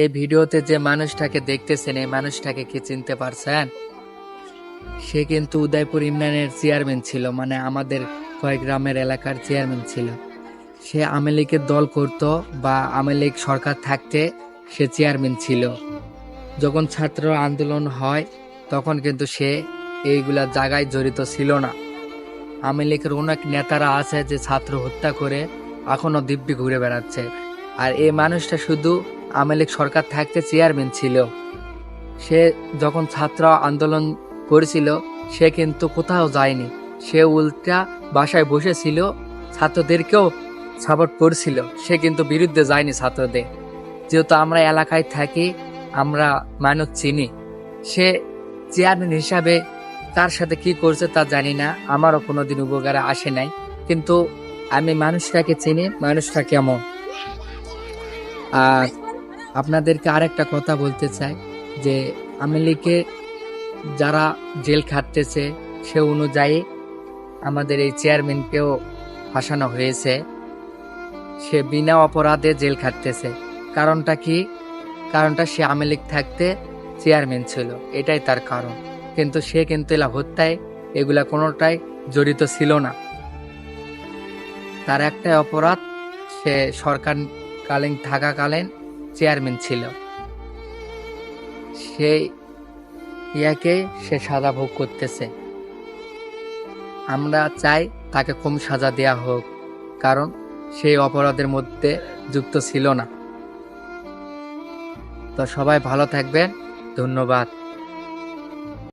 এই ভিডিওতে যে মানুষটাকে দেখতেছেন, এই মানুষটাকে কি চিনতে পারছেন? সে কিন্তু উদয়পুর ইউনিয়নের চেয়ারম্যান ছিল, মানে আমাদের কয়েক গ্রামের এলাকার চেয়ারম্যান ছিল। সে আওয়ামী লীগের দল করত বা আওয়ামী লীগ সরকার থাকতে সে চেয়ারম্যান ছিল। যখন ছাত্র আন্দোলন হয় তখন কিন্তু সে এইগুলা জায়গায় জড়িত ছিল না। আওয়ামী লীগের অনেক নেতারা আছে যে ছাত্র হত্যা করে এখনো দিব্যি ঘুরে বেড়াচ্ছে, আর এই মানুষটা শুধু আওয়ামী লীগ সরকার থাকতে চেয়ারম্যান ছিল। সে যখন ছাত্র আন্দোলন করেছিল সে কিন্তু কোথাও যায়নি, সে উল্টা বাসায় বসেছিল, ছাত্রদেরকেও সাপোর্ট করছিল, সে কিন্তু বিরুদ্ধে যায়নি ছাত্রদের। যেহেতু আমরা এলাকায় থাকি, আমরা মানুষ চিনি, সে চেয়ারম্যান হিসাবে তার সাথে কি করছে তা জানি না, আমারও কোনোদিন উপকারে আসে নাই, কিন্তু আমি মানুষটাকে চিনি, মানুষটা কেমন। আর আপনাদেরকে আরেকটা কথা বলতে চাই যে আওয়ামী লীগে যারা জেল খাটতেছে সে অনুযায়ী আমাদের এই চেয়ারম্যানকেও ফাঁসানো হয়েছে। সে বিনা অপরাধে জেল খাটতেছে। কারণটা কি? কারণটা সে আওয়ামী লীগ থাকতে চেয়ারম্যান ছিল, এটাই তার কারণ। কিন্তু সে কিন্তু এলা হত্যায় এগুলা কোনোটাই জড়িত ছিল না। তার একটাই অপরাধ, সে সরকারকালীন থাকাকালীন চেয়ারম্যান ছিল, সেই ইয়াকে সে সাজা ভোগ করতেছে। আমরা চাই তাকে কম সাজা দেয়া হোক, কারণ সেই অপরাধের মধ্যে যুক্ত ছিল না। তো সবাই ভালো থাকবেন, ধন্যবাদ।